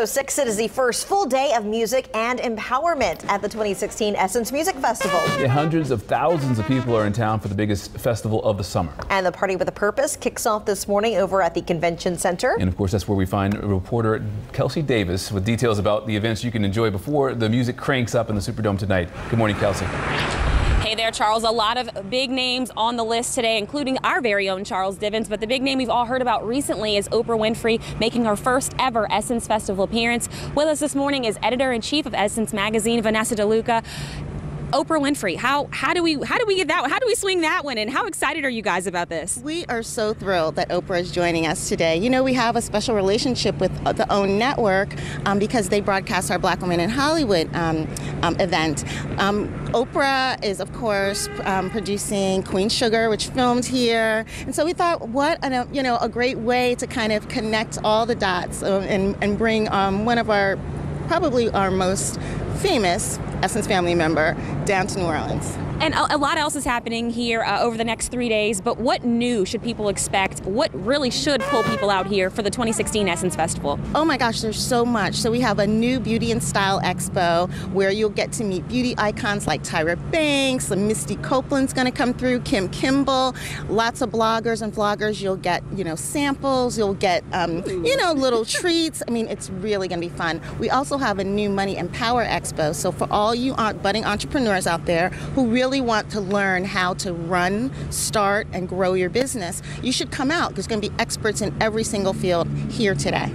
6, it is the first full day of music and empowerment at the 2016 Essence Music Festival. Yeah, hundreds of thousands of people are in town for the biggest festival of the summer. And the Party with a Purpose kicks off this morning over at the Convention Center. And of course, that's where we find reporter Kelsey Davis with details about the events you can enjoy before the music cranks up in the Superdome tonight. Good morning, Kelsey. Hey there, Charles. A lot of big names on the list today, including our very own Charles Divins. But the big name we've all heard about recently is Oprah Winfrey making her first ever Essence Festival appearance. With us this morning is editor-in-chief of Essence Magazine, Vanessa DeLuca. Oprah Winfrey, how do we get that one? How do we swing that one? And how excited are you guys about this? We are so thrilled that Oprah is joining us today. You know, we have a special relationship with the OWN network because they broadcast our Black Women in Hollywood event. Oprah is, of course, producing Queen Sugar, which filmed here, and so we thought, what a great way to kind of connect all the dots and bring one of probably our most famous Essence family member down to New Orleans. And a lot else is happening here over the next 3 days, but what new should people expect? What really should pull people out here for the 2016 Essence Festival? Oh my gosh, there's so much. So we have a new Beauty and Style Expo where you'll get to meet beauty icons like Tyra Banks, Misty Copeland's gonna come through, Kim Kimble, lots of bloggers and vloggers. You'll get, samples, you'll get, little treats. I mean, it's really gonna be fun. We also have a new Money and Power Expo. So for all you budding entrepreneurs out there who really want to learn how to run, start, and grow your business, you should come out. There's going to be experts in every single field here today.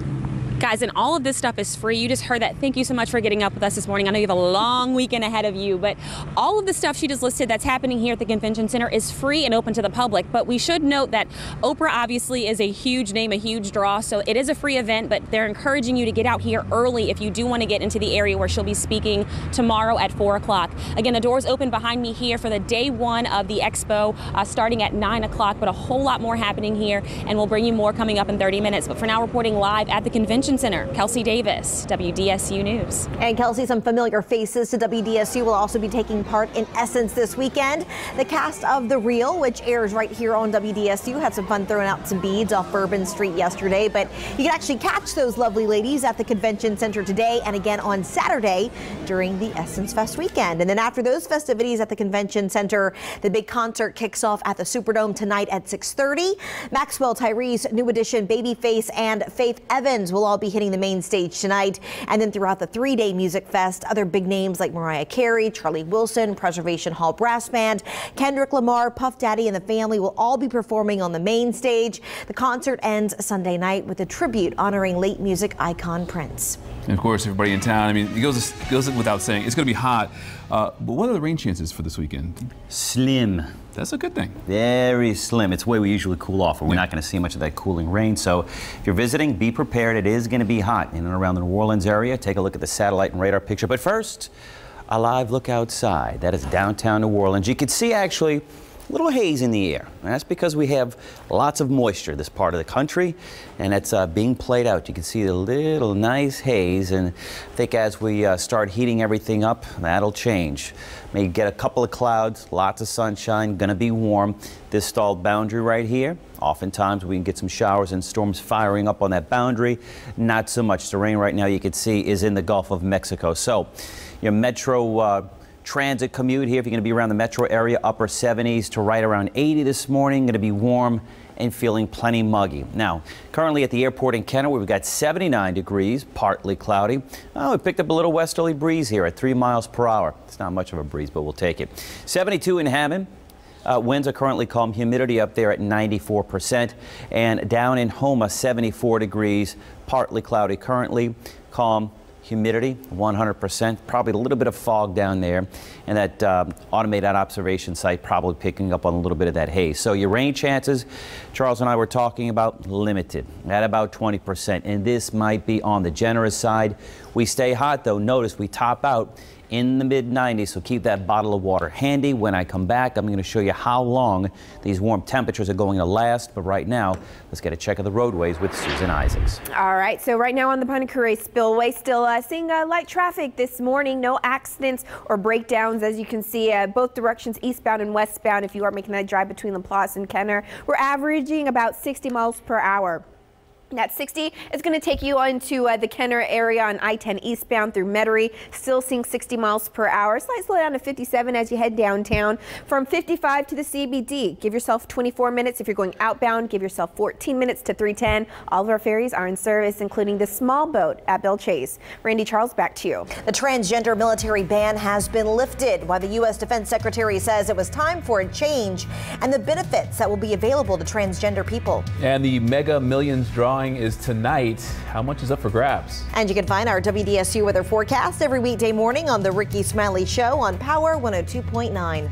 Guys, and all of this stuff is free. You just heard that. Thank you so much for getting up with us this morning. I know you have a long weekend ahead of you, but all of the stuff she just listed that's happening here at the Convention Center is free and open to the public. But we should note that Oprah obviously is a huge name, a huge draw, so it is a free event, but they're encouraging you to get out here early if you do want to get into the area where she'll be speaking tomorrow at 4 o'clock. Again, the doors open behind me here for the day one of the expo starting at 9 o'clock, but a whole lot more happening here, and we'll bring you more coming up in 30 minutes. But for now, reporting live at the Convention Center, Kelsey Davis, WDSU News. And Kelsey, some familiar faces to WDSU will also be taking part in Essence this weekend. The cast of The Real, which airs right here on WDSU, had some fun throwing out some beads off Bourbon Street yesterday, but you can actually catch those lovely ladies at the Convention Center today and again on Saturday during the Essence Fest weekend. And then after those festivities at the Convention Center, the big concert kicks off at the Superdome tonight at 6:30. Maxwell Tyrese, New Edition, Babyface, and Faith Evans will all be hitting the main stage tonight. And then throughout the 3-day music fest, other big names like Mariah Carey, Charlie Wilson, Preservation Hall Brass Band, Kendrick Lamar, Puff Daddy, and the family will all be performing on the main stage. The concert ends Sunday night with a tribute honoring late music icon Prince. And of course, everybody in town, I mean, it goes without saying, it's going to be hot. But what are the rain chances for this weekend? Slim. That's a good thing. Very slim. It's where we usually cool off, and we're not going to see much of that cooling rain. So if you're visiting, be prepared. It is going to be hot in and around the New Orleans area. Take a look at the satellite and radar picture. But first, a live look outside. That is downtown New Orleans. You can see actually a little haze in the air. And that's because we have lots of moisture this part of the country, and it's being played out. You can see the little nice haze, and I think as we start heating everything up, that'll change. May get a couple of clouds, lots of sunshine, gonna be warm. This stalled boundary right here, oftentimes we can get some showers and storms firing up on that boundary. Not so much. The rain right now you can see is in the Gulf of Mexico. So your metro transit commute here, if you're going to be around the metro area, upper 70s to right around 80 this morning, going to be warm and feeling plenty muggy. Now, currently at the airport in Kenner, we've got 79 degrees, partly cloudy. Oh, we picked up a little westerly breeze here at 3 miles per hour. It's not much of a breeze, but we'll take it. 72 in Hammond. Winds are currently calm. Humidity up there at 94%. And down in Houma, 74 degrees, partly cloudy currently, calm. Humidity 100%, probably a little bit of fog down there, and that automated observation site probably picking up on a little bit of that haze. So your rain chances, Charles and I were talking about, limited at about 20%, and this might be on the generous side. We stay hot though. Notice we top out in the mid-90s, so keep that bottle of water handy. When I come back, I'm going to show you how long these warm temperatures are going to last. But right now, let's get a check of the roadways with Susan Isaacs. All right, so right now on the Ponte Curé Spillway, still seeing light traffic this morning. No accidents or breakdowns, as you can see, both directions, eastbound and westbound. If you are making that drive between La Place and Kenner, we're averaging about 60 miles per hour. That 60 is going to take you onto the Kenner area on I-10 eastbound through Metairie. Still seeing 60 miles per hour. Slight slow down to 57 as you head downtown. From 55 to the CBD, give yourself 24 minutes. If you're going outbound, give yourself 14 minutes to 310. All of our ferries are in service, including the small boat at Belle Chase. Randy Charles, back to you. The transgender military ban has been lifted, while the U.S. Defense Secretary says it was time for a change and the benefits that will be available to transgender people. And the Mega Millions drawing is tonight. How much is up for grabs? And you can find our WDSU weather forecast every weekday morning on the Ricky Smiley Show on Power 102.9.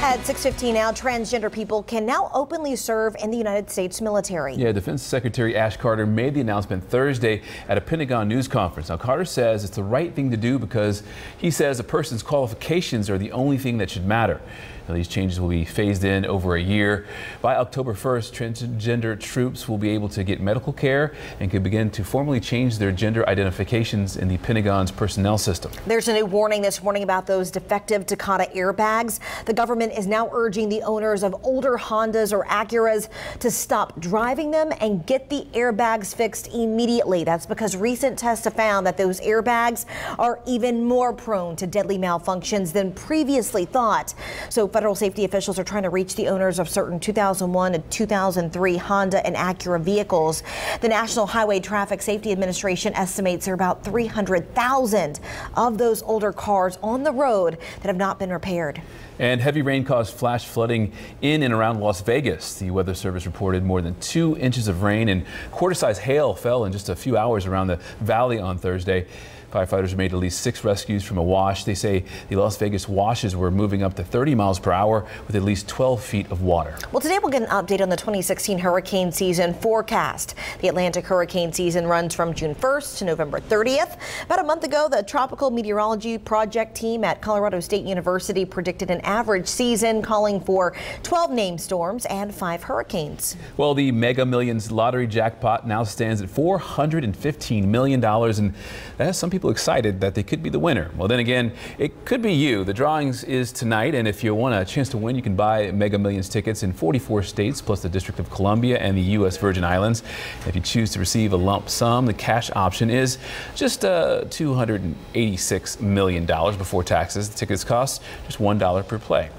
At 6:15 now, transgender people can now openly serve in the United States military. Yeah, Defense Secretary Ash Carter made the announcement Thursday at a Pentagon news conference. Now, Carter says it's the right thing to do because he says a person's qualifications are the only thing that should matter. Now, these changes will be phased in over a year. By October 1st, transgender troops will be able to get medical care and can begin to formally change their gender identifications in the Pentagon's personnel system. There's a new warning this morning about those defective Takata airbags. The government is now urging the owners of older Hondas or Acuras to stop driving them and get the airbags fixed immediately. That's because recent tests have found that those airbags are even more prone to deadly malfunctions than previously thought. So federal safety officials are trying to reach the owners of certain 2001 and 2003 Honda and Acura vehicles. The National Highway Traffic Safety Administration estimates there are about 300,000 of those older cars on the road that have not been repaired. And heavy rain caused flash flooding in and around Las Vegas. The Weather Service reported more than 2 inches of rain and quarter-size hail fell in just a few hours around the valley on Thursday. Firefighters made at least 6 rescues from a wash. They say the Las Vegas washes were moving up to 30 miles per hour with at least 12 feet of water. Well, today we'll get an update on the 2016 hurricane season forecast. The Atlantic hurricane season runs from June 1st to November 30th. About a month ago, the Tropical Meteorology Project team at Colorado State University predicted an average season, calling for 12 named storms and 5 hurricanes. Well, the Mega Millions lottery jackpot now stands at $415 million, and that has some people excited that they could be the winner. Well, then again, it could be you. The drawings is tonight, and if you want a chance to win, you can buy Mega Millions tickets in 44 states, plus the District of Columbia and the U.S. Virgin Islands. If you choose to receive a lump sum, the cash option is just $286 million before taxes. The tickets cost just $1 per play.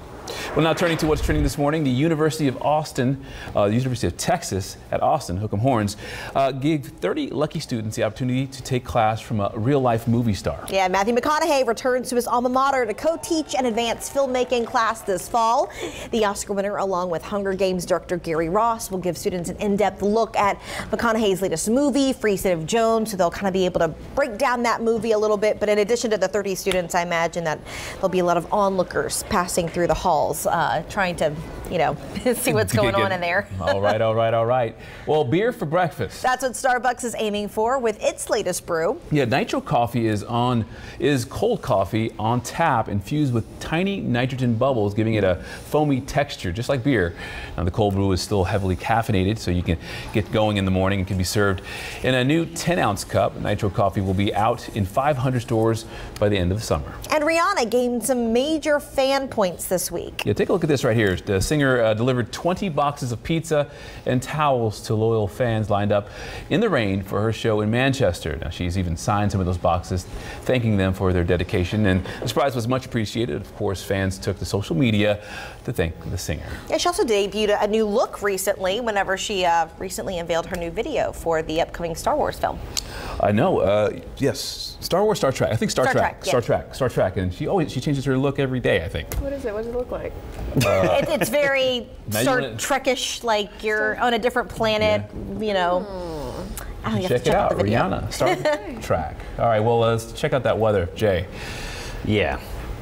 Well, now turning to what's trending this morning, the University of Texas at Austin, Hook'em Horns, gave 30 lucky students the opportunity to take class from a real-life movie star. Yeah, Matthew McConaughey returns to his alma mater to co-teach an advanced filmmaking class this fall. The Oscar winner, along with Hunger Games director Gary Ross, will give students an in-depth look at McConaughey's latest movie, Free State of Jones, so they'll kind of be able to break down that movie a little bit. But in addition to the 30 students, I imagine that there'll be a lot of onlookers passing through the hall, trying to, see what's going on in there. All right. Well, beer for breakfast. That's what Starbucks is aiming for with its latest brew. Yeah, Nitro Coffee is cold coffee on tap, infused with tiny nitrogen bubbles, giving it a foamy texture, just like beer. Now, the cold brew is still heavily caffeinated, so you can get going in the morning and can be served in a new 10-ounce cup. Nitro Coffee will be out in 500 stores by the end of the summer. And Rihanna gained some major fan points this week. Yeah, take a look at this right here. The singer delivered 20 boxes of pizza and towels to loyal fans lined up in the rain for her show in Manchester. Now, she's even signed some of those boxes, thanking them for their dedication. And the surprise was much appreciated. Of course, fans took to social media to thank the singer. Yeah, she also debuted a new look recently whenever she recently unveiled her new video for the upcoming Star Wars film. I know. Yes. Star Wars, Star Trek. I think Star Trek. Yeah. Star Trek. And she changes her look every day, I think. What is it? What does it look like? It's very Star Trek-ish, like you're on a different planet, Check it out, Rihanna, Star Trek. All right, well, let's check out that weather, Jay. Yeah,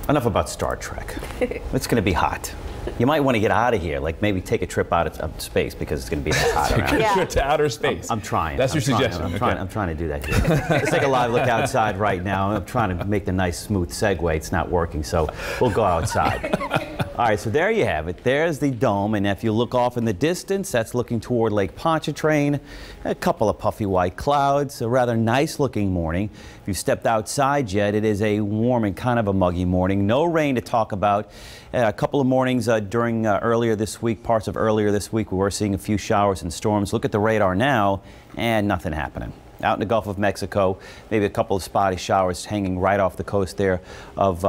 enough about Star Trek. It's going to be hot. You might want to get out of here, like maybe take a trip out of space because it's going to be that hot around. Take a trip to outer space. I'm trying. That's your suggestion. I'm trying to do that here. Let's take a live look outside right now. I'm trying to make the nice smooth segue. It's not working, so we'll go outside. All right, so there you have it. There's the dome, and if you look off in the distance, that's looking toward Lake Pontchartrain. A couple of puffy white clouds, a rather nice-looking morning. If you stepped outside yet, it is a warm and kind of a muggy morning. No rain to talk about. A couple of mornings during earlier this week, parts of earlier this week, we were seeing a few showers and storms. Look at the radar now, and nothing happening. Out in the Gulf of Mexico, maybe a couple of spotty showers hanging right off the coast there of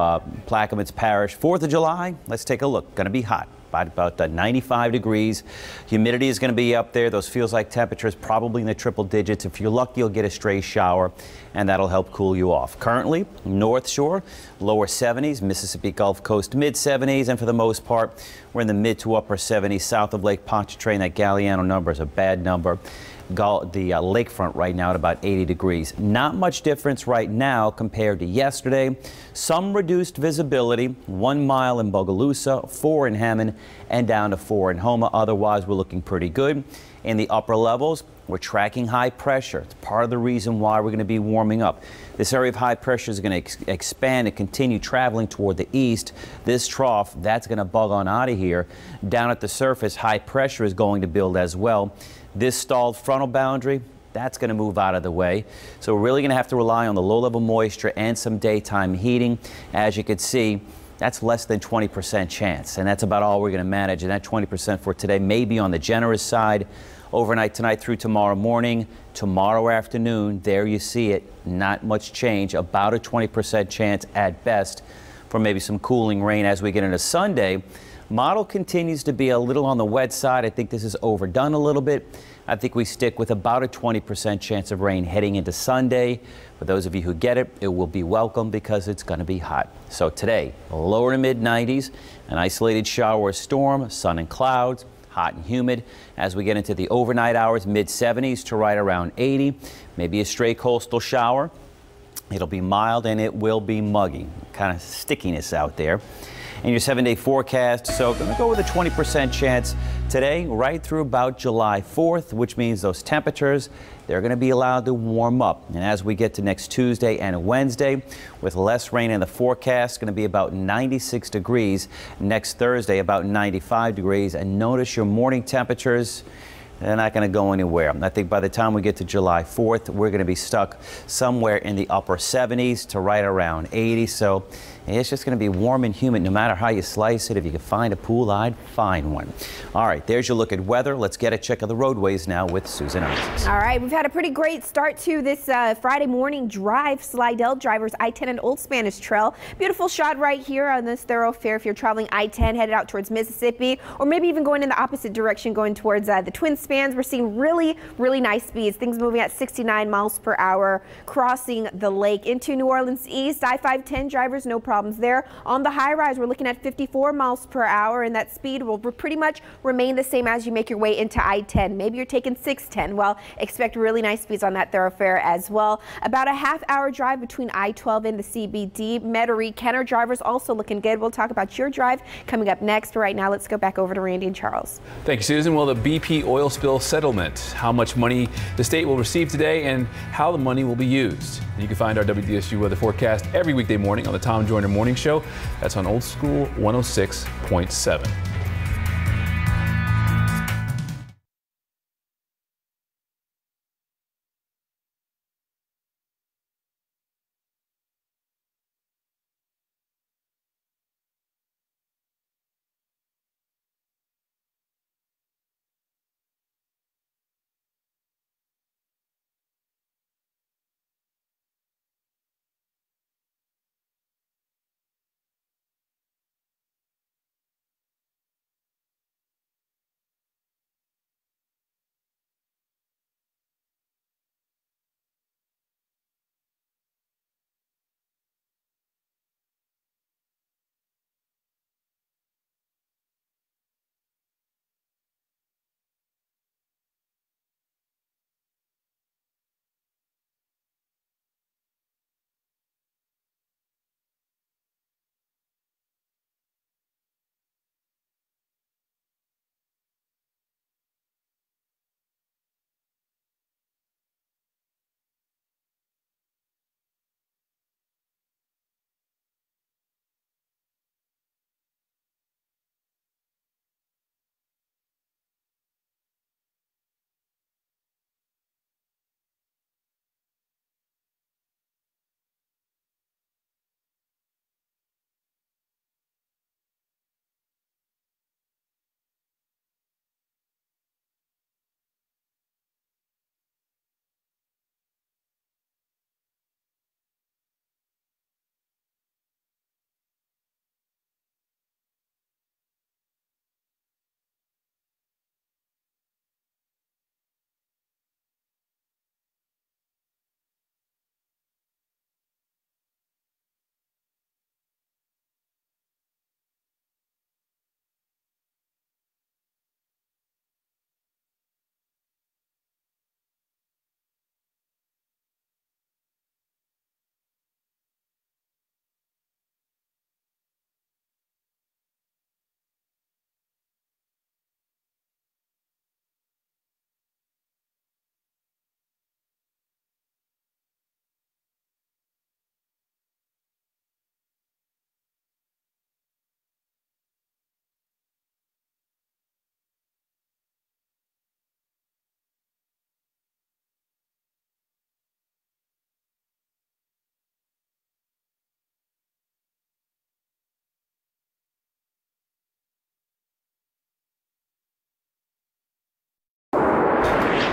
Plaquemines Parish. 4th of July, let's take a look. Going to be hot. About 95 degrees. Humidity is going to be up there. Those feels like temperatures probably in the triple digits. If you're lucky, you'll get a stray shower, and that'll help cool you off. Currently, North Shore, lower 70s, Mississippi Gulf Coast, mid 70s, and for the most part, we're in the mid to upper 70s. South of Lake Pontchartrain, that Galliano number is a bad number. The lakefront right now at about 80 degrees. Not much difference right now compared to yesterday. Some reduced visibility, 1 mile in Bogalusa, 4 in Hammond, and down to 4 in Houma. Otherwise, we're looking pretty good. In the upper levels, we're tracking high pressure. It's part of the reason why we're going to be warming up. This area of high pressure is going to expand and continue traveling toward the east. This trough, that's going to bug on out of here. Down at the surface, high pressure is going to build as well. This stalled frontal boundary, that's going to move out of the way. So we're really going to have to rely on the low-level moisture and some daytime heating. As you can see, that's less than 20% chance, and that's about all we're going to manage. And that 20% for today may be on the generous side. Overnight tonight through tomorrow morning, tomorrow afternoon, there you see it. Not much change, about a 20% chance at best for maybe some cooling rain as we get into Sunday. Model continues to be a little on the wet side. I think this is overdone a little bit. I think we stick with about a 20% chance of rain heading into Sunday. For those of you who get it, it will be welcome because it's going to be hot. So today, lower to mid 90s, an isolated shower or storm, sun and clouds, hot and humid. As we get into the overnight hours, mid 70s to right around 80, maybe a stray coastal shower. It'll be mild and it will be muggy, kind of stickiness out there. in your 7-day forecast. So going to go with a 20% chance today right through about July 4th, which means those temperatures, they're going to be allowed to warm up. And as we get to next Tuesday and Wednesday, with less rain in the forecast, going to be about 96 degrees. Next Thursday, about 95 degrees. And notice your morning temperatures, they're not going to go anywhere. I think by the time we get to July 4th, we're going to be stuck somewhere in the upper 70s to right around 80. So it's just going to be warm and humid no matter how you slice it. If you can find a pool, I'd find one. All right, there's your look at weather. Let's get a check of the roadways now with Susan Isaacs. All right, we've had a pretty great start to this Friday morning drive. Slidell drivers I-10 and Old Spanish Trail. Beautiful shot right here on this thoroughfare if you're traveling I-10 headed out towards Mississippi, or maybe even going in the opposite direction going towards the Twin Spans. We're seeing really nice speeds. Things moving at 69 miles per hour crossing the lake into New Orleans East. I-510 drivers, no problems there. On the high rise, we're looking at 54 miles per hour, and that speed will pretty much remain the same as you make your way into I-10. Maybe you're taking 610. Well, expect really nice speeds on that thoroughfare as well. About a half-hour drive between I-12 and the CBD. Metairie, Kenner drivers also looking good. We'll talk about your drive coming up next. But right now, let's go back over to Randy and Charles. Thank you, Susan. Well, the BP oil spill settlement, how much money the state will receive today and how the money will be used. You can find our WDSU weather forecast every weekday morning on the Tom Joyner Morning Show. That's on Old School 106.7.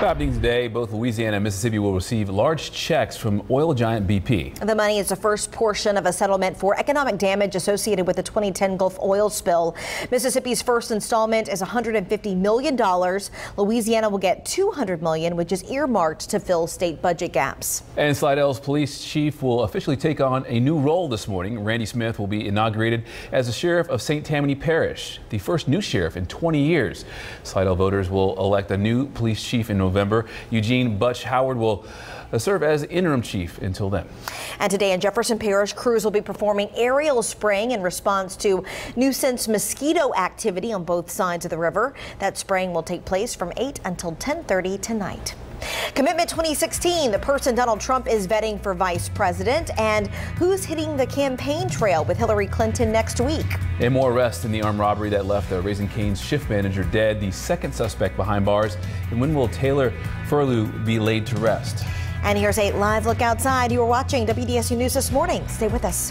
Happening today, both Louisiana and Mississippi will receive large checks from oil giant BP. The money is the first portion of a settlement for economic damage associated with the 2010 Gulf oil spill. Mississippi's first installment is $150 million. Louisiana will get $200 million, which is earmarked to fill state budget gaps. And Slidell's police chief will officially take on a new role this morning. Randy Smith will be inaugurated as the sheriff of St. Tammany Parish, the first new sheriff in 20 years. Slidell voters will elect a new police chief in November. Eugene Butch Howard will serve as interim chief until then. And today in Jefferson Parish, crews will be performing aerial spraying in response to nuisance mosquito activity on both sides of the river. That spraying will take place from 8 until 10:30 tonight. Commitment 2016, the person Donald Trump is vetting for vice president, and who's hitting the campaign trail with Hillary Clinton next week. And more arrests in the armed robbery that left a Raising Cane's shift manager dead, the second suspect behind bars. And when will Taylor Furlew be laid to rest? And here's a live look outside. You are watching WDSU News this morning. Stay with us.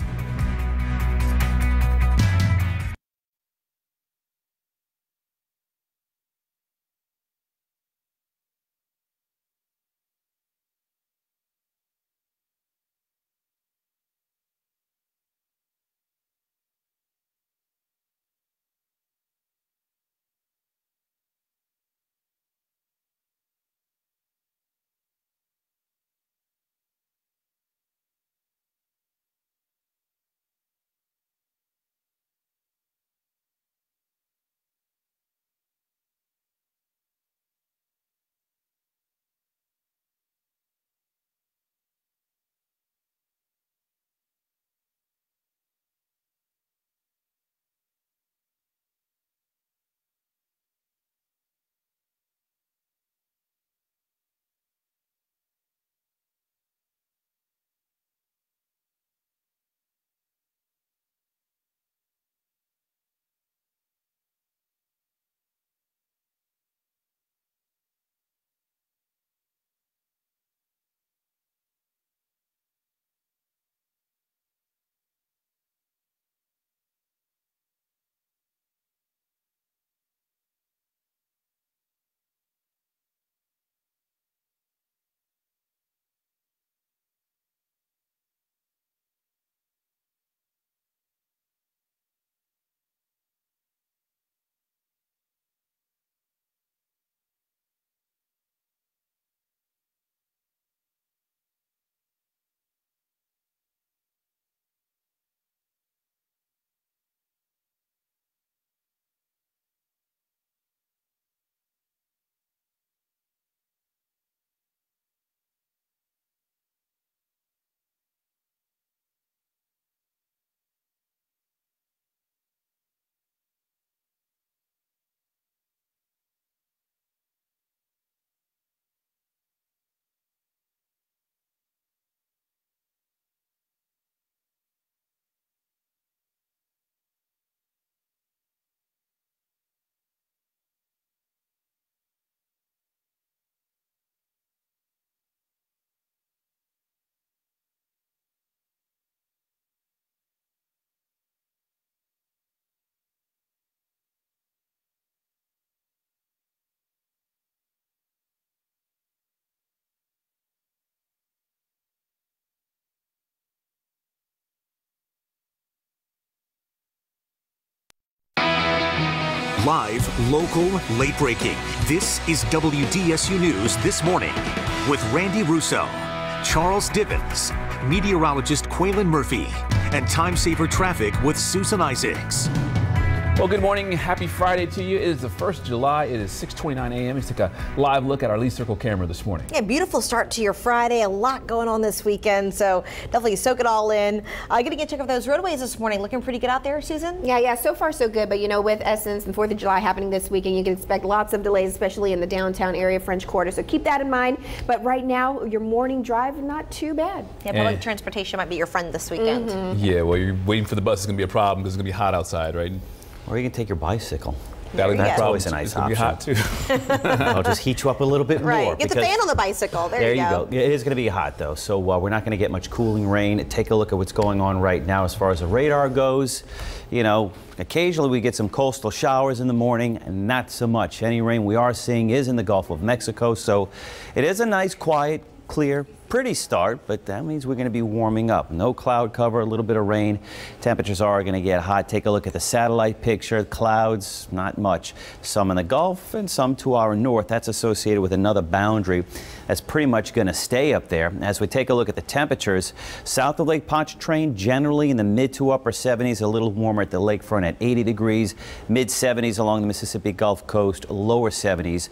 Live, local, late breaking. This is WDSU News This Morning with Randy Russo, Charles Divins, meteorologist Quaylen Murphy, and time saver traffic with Susan Isaacs. Well, good morning. Happy Friday to you. It is the 1st of July. It is 6:29 a.m. Let's take a live look at our Lee Circle camera this morning. Yeah, beautiful start to your Friday. A lot going on this weekend, so definitely soak it all in. Going to get check out those roadways this morning. Looking pretty good out there, Susan? Yeah, so far so good. But, you know, with Essence and 4th of July happening this weekend, you can expect lots of delays, especially in the downtown area, French Quarter. So keep that in mind. But right now, your morning drive, not too bad. Yeah, public transportation might be your friend this weekend. Yeah, well, you're waiting for the bus is going to be a problem because it's going to be hot outside, right? Or you can take your bicycle. That's always a nice option. It's going to be hot, too. I'll just heat you up a little bit more. Right, get the fan on the bicycle. There you go. It is going to be hot, though, so we're not going to get much cooling rain. Take a look at what's going on right now as far as the radar goes. You know, occasionally we get some coastal showers in the morning, and not so much. Any rain we are seeing is in the Gulf of Mexico, so it is a nice, quiet, clear, pretty start, but that means we're going to be warming up. No cloud cover, a little bit of rain. Temperatures are going to get hot. Take a look at the satellite picture. Clouds, not much. Some in the Gulf and some to our north. That's associated with another boundary that's pretty much going to stay up there. As we take a look at the temperatures, south of Lake Pontchartrain, generally in the mid to upper 70s, a little warmer at the lakefront at 80 degrees, mid 70s along the Mississippi Gulf Coast, lower 70s.